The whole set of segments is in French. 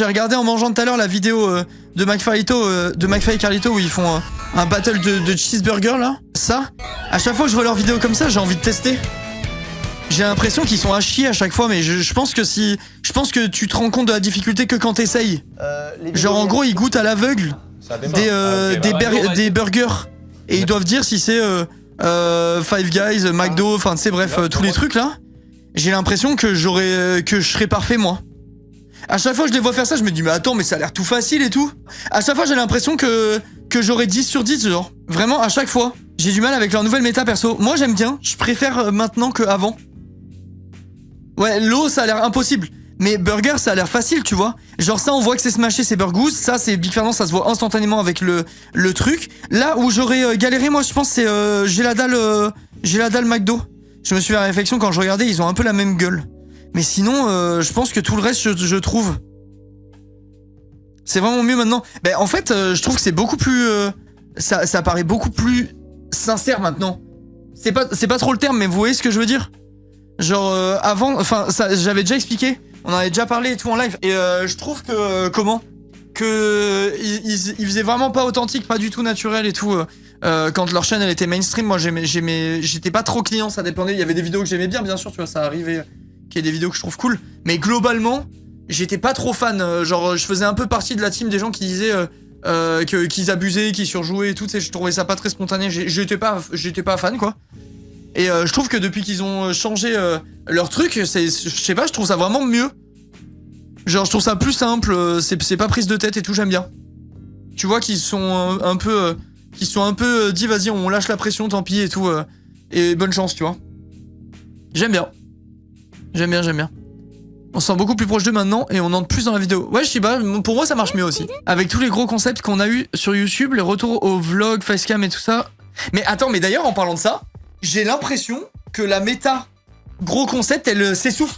j'ai regardé en mangeant tout à l'heure la vidéo de McFly et Carlito où ils font un battle de cheeseburger là. Ça, à chaque fois que je vois leurs vidéos comme ça, j'ai envie de tester. J'ai l'impression qu'ils sont à chier à chaque fois, mais je pense que tu te rends compte de la difficulté que quand t'essayes. Genre en gros, ils goûtent à l'aveugle des burgers et ils doivent dire si c'est Five Guys, McDo, enfin tu sais bref tous les trucs là. J'ai l'impression que je serais parfait moi. À chaque fois que je les vois faire ça, je me dis mais attends mais ça a l'air tout facile et tout. À chaque fois j'ai l'impression que j'aurais 10 sur 10 genre. Vraiment à chaque fois. J'ai du mal avec leur nouvelle méta perso. Moi j'aime bien, je préfère maintenant que avant. Ouais, l'eau ça a l'air impossible. Mais burger ça a l'air facile tu vois. Genre ça on voit que c'est smashé, c'est burgous. Ça c'est Big Fernand, ça se voit instantanément avec le truc. Là où j'aurais galéré moi je pense c'est j'ai la dalle McDo. Je me suis fait la réflexion quand je regardais, ils ont un peu la même gueule. Mais sinon je pense que tout le reste je trouve. C'est vraiment mieux maintenant. Ben en fait je trouve que c'est beaucoup plus ça paraît beaucoup plus sincère maintenant. C'est pas trop le terme mais vous voyez ce que je veux dire. Genre avant, enfin ça j'avais déjà expliqué, on en avait déjà parlé et tout en live. Et je trouve que ils faisaient vraiment pas authentique, pas du tout naturel et tout. Quand leur chaîne elle était mainstream, moi j'étais pas trop client, ça dépendait. Il y avait des vidéos que j'aimais bien sûr, tu vois, ça arrivait qu'il y ait des vidéos que je trouve cool. Mais globalement, j'étais pas trop fan. Genre je faisais un peu partie de la team des gens qui disaient qu'ils abusaient, qu'ils surjouaient et tout. Je trouvais ça pas très spontané. J'étais pas fan quoi. Et je trouve que depuis qu'ils ont changé leur truc, je sais pas, je trouve ça vraiment mieux. Genre je trouve ça plus simple, c'est pas prise de tête et tout, j'aime bien. Tu vois qu'ils sont un peu dit vas-y on lâche la pression, tant pis et tout, et bonne chance tu vois. J'aime bien. On se sent beaucoup plus proche d'eux maintenant et on entre plus dans la vidéo. Ouais je sais pas, pour moi ça marche mieux aussi. Avec tous les gros concepts qu'on a eu sur YouTube, les retours au vlog, facecam et tout ça. Mais attends, mais d'ailleurs en parlant de ça, j'ai l'impression que la méta gros concept elle s'essouffle.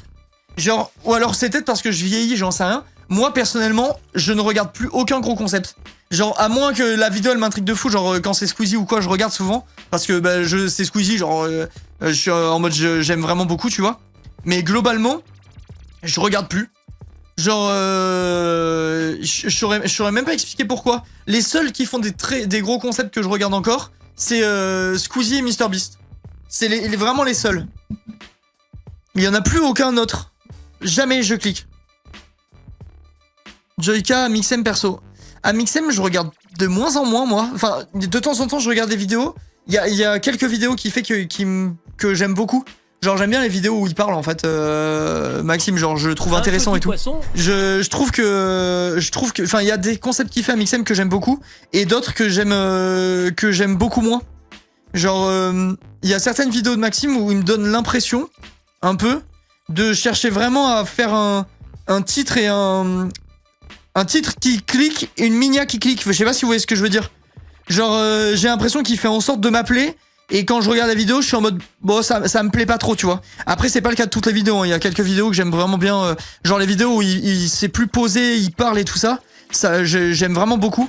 Genre, ou alors c'est peut-être parce que je vieillis, j'en sais rien. Moi personnellement, je ne regarde plus aucun gros concept. Genre, à moins que la vidéo elle m'intrigue de fou, genre quand c'est Squeezie ou quoi, je regarde souvent. Parce que bah, c'est Squeezie, genre, je suis en mode j'aime vraiment beaucoup, tu vois. Mais globalement, je regarde plus. Genre, je saurais même pas expliquer pourquoi. Les seuls qui font des gros concepts que je regarde encore, c'est Squeezie et MrBeast. C'est vraiment les seuls. Il y en a plus aucun autre. Jamais je clique. Joyka, Amixem perso. Amixem, je regarde de moins en moins, moi. Enfin, de temps en temps, je regarde des vidéos. Il y a quelques vidéos qui fait que j'aime beaucoup. Genre, j'aime bien les vidéos où il parle, en fait. Maxime, genre, je le trouve intéressant et tout. Je trouve que... Enfin, il y a des concepts qu'il fait Amixem que j'aime beaucoup. Et d'autres que j'aime beaucoup moins. Genre, il y a certaines vidéos de Maxime où il me donne l'impression, un peu, de chercher vraiment à faire un titre et un titre qui clique et une minia qui clique. Je sais pas si vous voyez ce que je veux dire. Genre, j'ai l'impression qu'il fait en sorte de m'appeler et quand je regarde la vidéo, je suis en mode, bon, ça me plaît pas trop, tu vois. Après, c'est pas le cas de toutes les vidéos, hein. Il y a quelques vidéos que j'aime vraiment bien, genre les vidéos où il s'est plus posé, il parle et tout ça. Ça, j'aime vraiment beaucoup.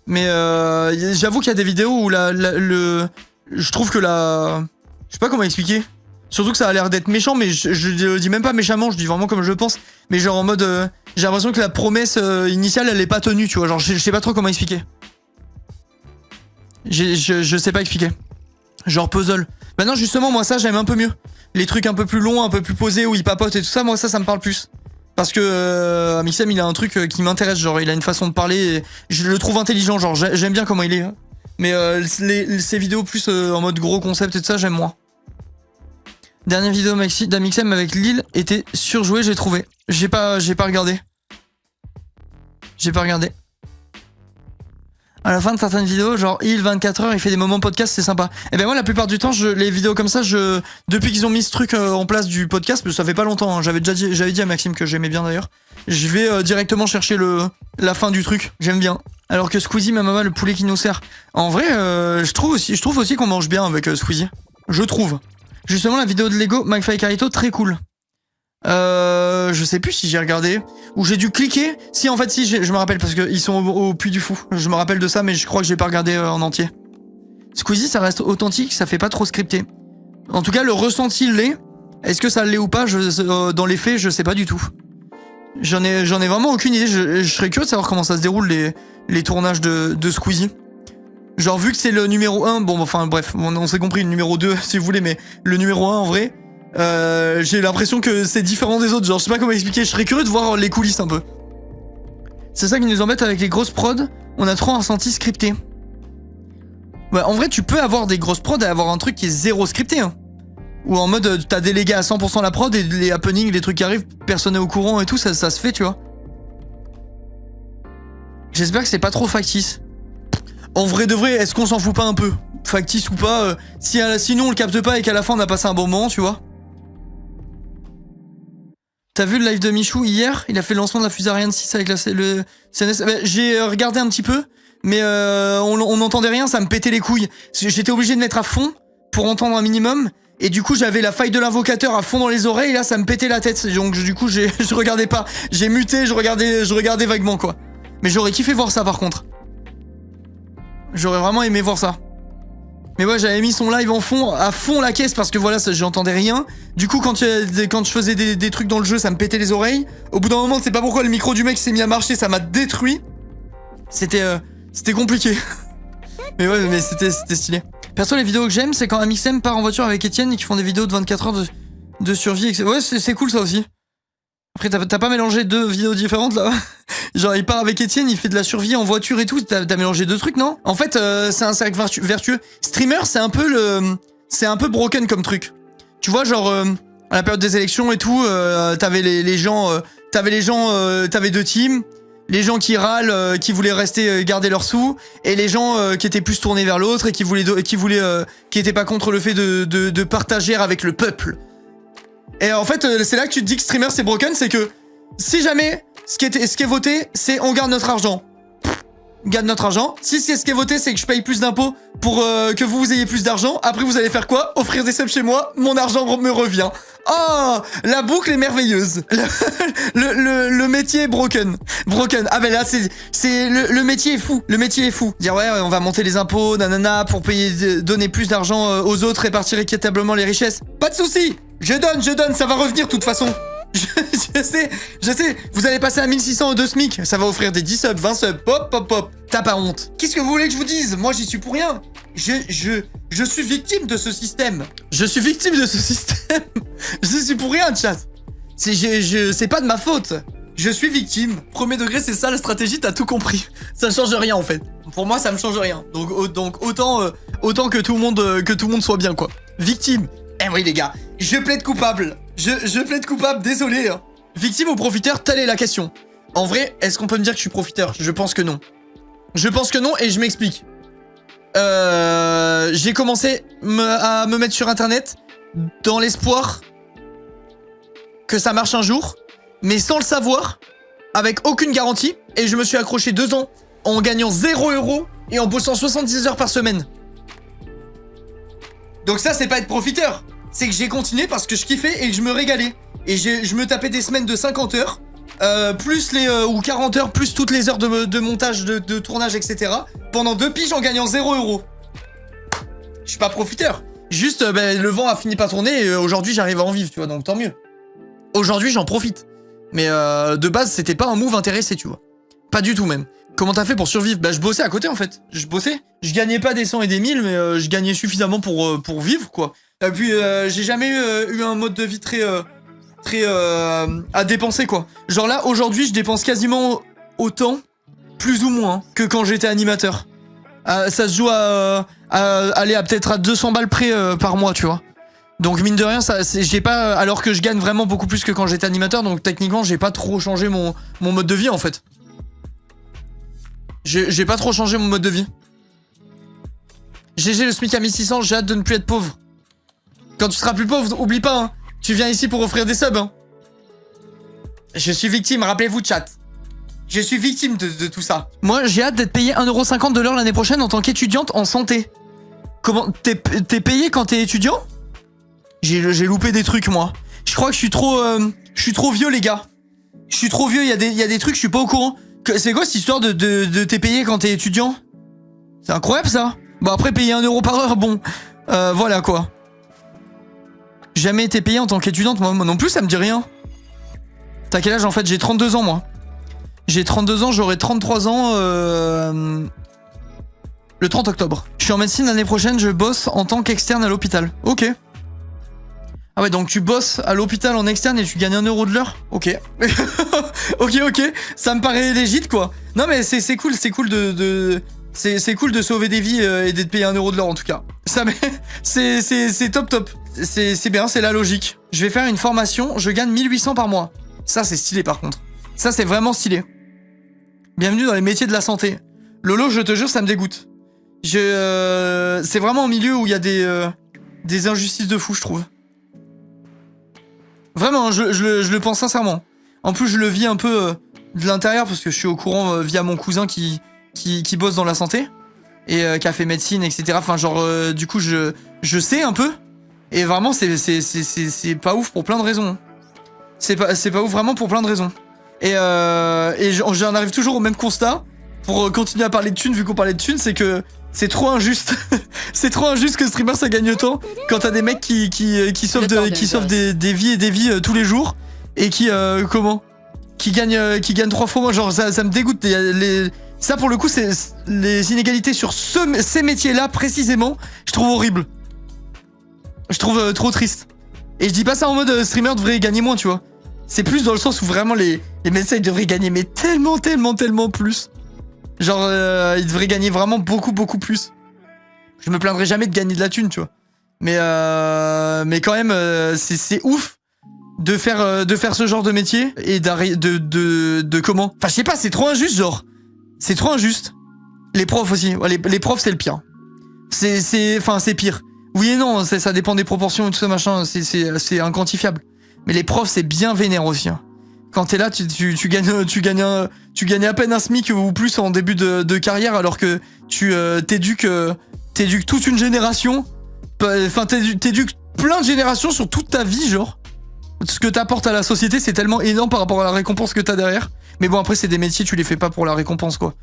Mais j'avoue qu'il y a des vidéos où je trouve que je sais pas comment expliquer. Surtout que ça a l'air d'être méchant, mais je dis même pas méchamment, je dis vraiment comme je pense. Mais genre en mode, j'ai l'impression que la promesse initiale, elle est pas tenue, tu vois. Genre je sais pas trop comment expliquer. Je sais pas expliquer. Genre puzzle. Maintenant justement, moi ça j'aime un peu mieux. Les trucs un peu plus longs, un peu plus posés, où il papote et tout ça, moi ça me parle plus. Parce que Amixem il a un truc qui m'intéresse, genre il a une façon de parler, et je le trouve intelligent, genre j'aime bien comment il est. Hein. Mais ces vidéos plus en mode gros concept et tout ça, j'aime moins. Dernière vidéo d'Amixem avec Lille était surjouée, j'ai trouvé. J'ai pas regardé. À la fin de certaines vidéos, genre il 24h, il fait des moments podcast, c'est sympa. Et ben moi la plupart du temps, les vidéos comme ça, depuis qu'ils ont mis ce truc en place du podcast, parce que ça fait pas longtemps, hein, j'avais dit à Maxime que j'aimais bien d'ailleurs. Je vais directement chercher la fin du truc, j'aime bien. Alors que Squeezie, ma maman, le poulet qui nous sert. En vrai, je trouve aussi qu'on mange bien avec Squeezie. Je trouve. Justement, la vidéo de Lego, McFly et Carlito, très cool. Je sais plus si j'ai regardé ou j'ai dû cliquer. Si, en fait, si, je me rappelle parce qu'ils sont au Puy du Fou. Je me rappelle de ça, mais je crois que j'ai pas regardé en entier. Squeezie, ça reste authentique, ça fait pas trop scripté. En tout cas, le ressenti l'est. Est-ce que ça l'est ou pas dans les faits, je sais pas du tout. J'en ai vraiment aucune idée. Je serais curieux de savoir comment ça se déroule les tournages de Squeezie. Genre, vu que c'est le numéro 1, bon, enfin, bref, on s'est compris, le numéro 2, si vous voulez, mais le numéro 1, en vrai, j'ai l'impression que c'est différent des autres. Genre, je sais pas comment expliquer, je serais curieux de voir les coulisses un peu. C'est ça qui nous embête avec les grosses prods, on a trop un ressenti scripté. Bah, en vrai, tu peux avoir des grosses prods et avoir un truc qui est zéro scripté, hein. Ou en mode, t'as délégué à 100% la prod et les happenings, les trucs qui arrivent, personne n'est au courant et tout, ça se fait, tu vois. J'espère que c'est pas trop factice. En vrai de vrai, est-ce qu'on s'en fout pas un peu? Factice ou pas, sinon on le capte pas et qu'à la fin on a passé un bon moment, tu vois. T'as vu le live de Michou hier? Il a fait le lancement de la fusée Ariane 6 avec le CNS. Bah, j'ai regardé un petit peu, mais on n'entendait rien, ça me pétait les couilles. J'étais obligé de mettre à fond pour entendre un minimum. Et du coup, j'avais la faille de l'invocateur à fond dans les oreilles, et là, ça me pétait la tête. Donc, du coup, je regardais pas. J'ai muté, je regardais vaguement, quoi. Mais j'aurais kiffé voir ça, par contre. J'aurais vraiment aimé voir ça. Mais ouais, j'avais mis son live à fond la caisse, parce que voilà, j'entendais rien. Du coup, quand je faisais des trucs dans le jeu, ça me pétait les oreilles. Au bout d'un moment, je sais pas pourquoi, le micro du mec s'est mis à marcher, ça m'a détruit. C'était compliqué. Mais ouais, mais c'était stylé. Perso, les vidéos que j'aime, c'est quand Amixem part en voiture avec Etienne et qu'ils font des vidéos de 24 heures de survie. Ouais, c'est cool ça aussi. Après, t'as pas mélangé deux vidéos différentes là? Genre, il part avec Etienne, il fait de la survie en voiture et tout. T'as mélangé deux trucs, non? En fait, c'est un cercle vertueux. Streamer, c'est un peu broken comme truc. Tu vois, genre, à la période des élections et tout, t'avais les gens, t'avais deux teams. Les gens qui râlent, qui voulaient garder leurs sous, et les gens qui étaient plus tournés vers l'autre et qui étaient pas contre le fait de partager avec le peuple. Et en fait, c'est là que tu te dis que streamer c'est broken, c'est que si jamais ce qui est voté, c'est on garde notre argent. Garde notre argent. Si c'est ce qui est voté, c'est que je paye plus d'impôts pour que vous ayez plus d'argent. Après, vous allez faire quoi? Offrir des subs chez moi, mon argent me revient. Oh, la boucle est merveilleuse. Le métier est broken. Ah ben là, le métier est fou. Le métier est fou. Dire ouais, on va monter les impôts, nanana, pour donner plus d'argent aux autres, répartir équitablement les richesses. Pas de souci. Je donne, ça va revenir de toute façon. Je sais, vous allez passer à 1600 ou 2 SMIC, ça va offrir des 10 subs, 20 subs, hop. T'as pas honte. Qu'est-ce que vous voulez que je vous dise? Moi, j'y suis pour rien. Je suis victime de ce système. Je suis pour rien, chat. C'est pas de ma faute. Je suis victime. Premier degré, c'est ça la stratégie, t'as tout compris. Ça change rien, en fait. Pour moi, ça me change rien. Donc autant que tout le monde soit bien, quoi. Victime. Eh oui, les gars, je plaide coupable. Je plaide coupable, désolé. Hein. Victime ou profiteur, telle est la question. En vrai, est-ce qu'on peut me dire que je suis profiteur? Je pense que non. Et je m'explique. J'ai commencé à me mettre sur internet dans l'espoir que ça marche un jour, mais sans le savoir, avec aucune garantie, et je me suis accroché 2 ans en gagnant 0 € et en bossant 70 heures par semaine. Donc ça, c'est pas être profiteur. C'est que j'ai continué parce que je kiffais et que je me régalais. Et je me tapais des semaines de 50 heures, plus ou 40 heures, plus toutes les heures de montage, de tournage, etc. Pendant 2 piges en gagnant 0 €. Je suis pas profiteur. Juste, le vent a fini par tourner et aujourd'hui, j'arrive à en vivre, tu vois, donc tant mieux. Aujourd'hui, j'en profite. Mais de base, c'était pas un move intéressé, tu vois. Pas du tout même. Comment t'as fait pour survivre? Bah je bossais à côté en fait. Je gagnais pas des 100 et des 1000, mais je gagnais suffisamment pour vivre quoi. Et puis j'ai jamais eu un mode de vie très à dépenser quoi. Genre là aujourd'hui je dépense quasiment autant, plus ou moins, que quand j'étais animateur. Ça se joue à aller à peut-être à 200 balles près par mois, tu vois. Donc mine de rien, j'ai pas, alors que je gagne vraiment beaucoup plus que quand j'étais animateur, donc techniquement j'ai pas trop changé mon mode de vie en fait. J'ai pas trop changé mon mode de vie. GG le SMIC à 1600, j'ai hâte de ne plus être pauvre. Quand tu seras plus pauvre, oublie pas, hein. Tu viens ici pour offrir des subs, hein. Je suis victime, rappelez-vous chat. Je suis victime de tout ça. Moi, j'ai hâte d'être payé 1,50 € de l'heure l'année prochaine en tant qu'étudiante en santé. Comment? T'es payé quand t'es étudiant? J'ai loupé des trucs, moi. Je crois que je suis trop vieux, les gars. Je suis trop vieux, il y a des trucs, je suis pas au courant. C'est quoi cette histoire de t'es payé quand t'es étudiant? C'est incroyable, ça. Bon, après, payer 1 € par heure, bon. Voilà, quoi. Jamais été payé en tant qu'étudiante, moi non plus, ça me dit rien. T'as quel âge en fait? J'ai 32 ans moi. J'ai 32 ans, j'aurai 33 ans le 30 octobre. Je suis en médecine l'année prochaine, je bosse en tant qu'externe à l'hôpital. Ok. Ah ouais, donc tu bosses à l'hôpital en externe et tu gagnes 1 euro de l'heure? Ok. ok, ça me paraît légit quoi. Non mais c'est cool, c'est cool c'est cool de sauver des vies et d'être payé 1 euro de l'heure en tout cas. Ça c'est top. C'est bien, c'est la logique. Je vais faire une formation, je gagne 1800 par mois. Ça c'est stylé par contre. Ça c'est vraiment stylé. Bienvenue dans les métiers de la santé. Lolo, je te jure, ça me dégoûte. C'est vraiment un milieu où il y a des injustices de fou, je trouve. Vraiment, je le pense sincèrement. En plus, je le vis un peu de l'intérieur parce que je suis au courant via mon cousin qui bosse dans la santé et qui a fait médecine, etc. Enfin, genre, du coup, je sais un peu. Et vraiment, c'est pas ouf pour plein de raisons. C'est pas ouf vraiment pour plein de raisons. Et j'en arrive toujours au même constat. Pour continuer à parler de thunes, vu qu'on parlait de thunes, c'est que c'est trop injuste. C'est trop injuste que streamer ça gagne autant quand t'as des mecs qui sauvent des vies et des vies tous les jours et qui gagnent 3 fois moins. Genre ça me dégoûte. Ça pour le coup, c'est les inégalités sur ces métiers-là précisément. Je trouve horrible. Je trouve trop triste. Et je dis pas ça en mode streamer devrait gagner moins, tu vois. C'est plus dans le sens où vraiment les médecins ils devraient gagner mais tellement plus. Genre, il devrait gagner vraiment beaucoup plus. Je me plaindrais jamais de gagner de la thune, tu vois. Mais quand même, c'est ouf de faire ce genre de métier et de comment. Enfin, je sais pas, c'est trop injuste, genre. C'est trop injuste. Les profs aussi. Ouais, les profs, c'est le pire. C'est pire. Oui et non, ça dépend des proportions et tout ça, machin. C'est inquantifiable. Mais les profs, c'est bien vénère aussi, hein. Quand t'es là, tu gagnes à peine un SMIC ou plus en début de carrière, alors que tu t'éduques toute une génération. Enfin, t'éduques plein de générations sur toute ta vie, genre. Ce que t'apportes à la société, c'est tellement énorme par rapport à la récompense que t'as derrière. Mais bon, après, c'est des métiers, tu les fais pas pour la récompense, quoi.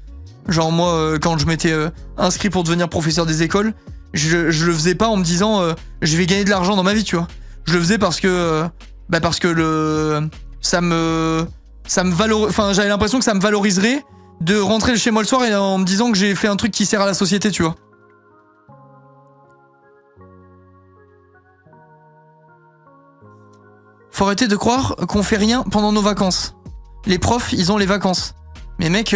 Genre, moi, quand je m'étais inscrit pour devenir professeur des écoles, je le faisais pas en me disant je vais gagner de l'argent dans ma vie, tu vois. Je le faisais parce que ça me valorise. Enfin, j'avais l'impression que ça me valoriserait de rentrer chez moi le soir et en me disant que j'ai fait un truc qui sert à la société, tu vois. Faut arrêter de croire qu'on fait rien pendant nos vacances. Les profs, ils ont les vacances. Mais mec,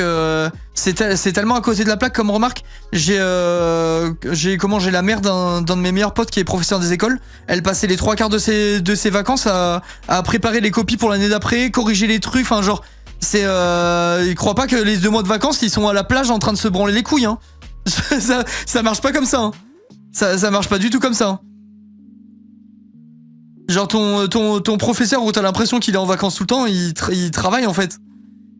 c'est tellement à côté de la plaque comme remarque. J'ai la mère d'un de mes meilleurs potes qui est professeur des écoles. Elle passait les 3 quarts de ses vacances à préparer les copies pour l'année d'après, corriger les trucs. Enfin genre, ils croient pas que les 2 mois de vacances ils sont à la plage en train de se branler les couilles. Hein. ça marche pas comme ça. Hein. Ça marche pas du tout comme ça. Hein. Genre ton professeur où t'as l'impression qu'il est en vacances tout le temps, il travaille en fait.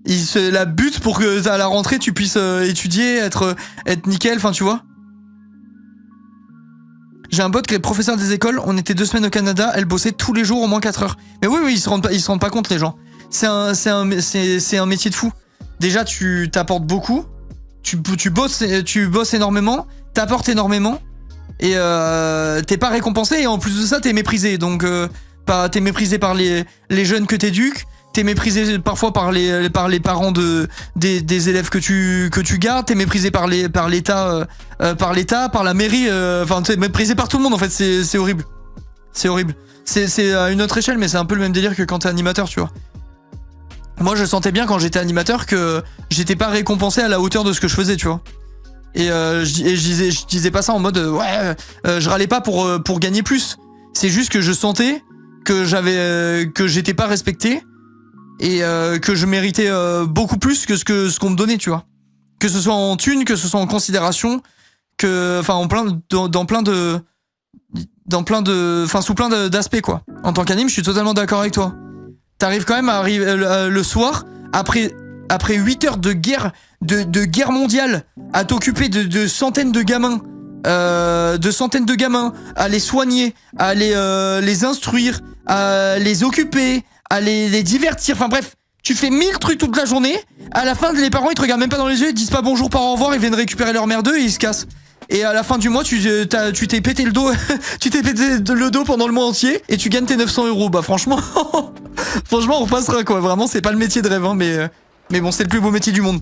Il se la bute pour que à la rentrée tu puisses étudier, être nickel, enfin tu vois. J'ai un pote qui est professeur des écoles, on était 2 semaines au Canada, elle bossait tous les jours au moins 4 heures. Mais oui, ils se rendent pas compte les gens. C'est un métier de fou. Déjà tu t'apportes beaucoup, tu bosses énormément, t'apportes énormément et t'es pas récompensé et en plus de ça t'es méprisé. Donc t'es méprisé par les jeunes que t'éduques. T'es méprisé parfois par les parents des élèves que tu gardes, t'es méprisé par l'État, par la mairie, enfin t'es méprisé par tout le monde en fait, c'est horrible. C'est horrible. C'est à une autre échelle mais c'est un peu le même délire que quand t'es animateur, tu vois. Moi je sentais bien quand j'étais animateur que j'étais pas récompensé à la hauteur de ce que je faisais, tu vois. Et je disais pas ça en mode je râlais pas pour gagner plus. C'est juste que je sentais que j'étais pas respecté. Et que je méritais beaucoup plus que ce qu'on me donnait, tu vois. Que ce soit en thunes, que ce soit en considération, que enfin sous plein d'aspects quoi. En tant qu'anime, je suis totalement d'accord avec toi. T'arrives quand même à arriver le soir après 8 heures de guerre mondiale à t'occuper de centaines de gamins. À les soigner, à les instruire, à les occuper, à les divertir, enfin bref, tu fais 1000 trucs toute la journée, à la fin les parents ils te regardent même pas dans les yeux, ils te disent pas bonjour, pas au revoir, ils viennent récupérer leur merdeux et ils se cassent. et à la fin du mois, tu t'es pété le dos, tu t'es pété le dos pendant le mois entier, et tu gagnes tes 900 €. Bah franchement, franchement, on repassera quoi. Vraiment, c'est pas le métier de rêve, hein, mais bon, c'est le plus beau métier du monde.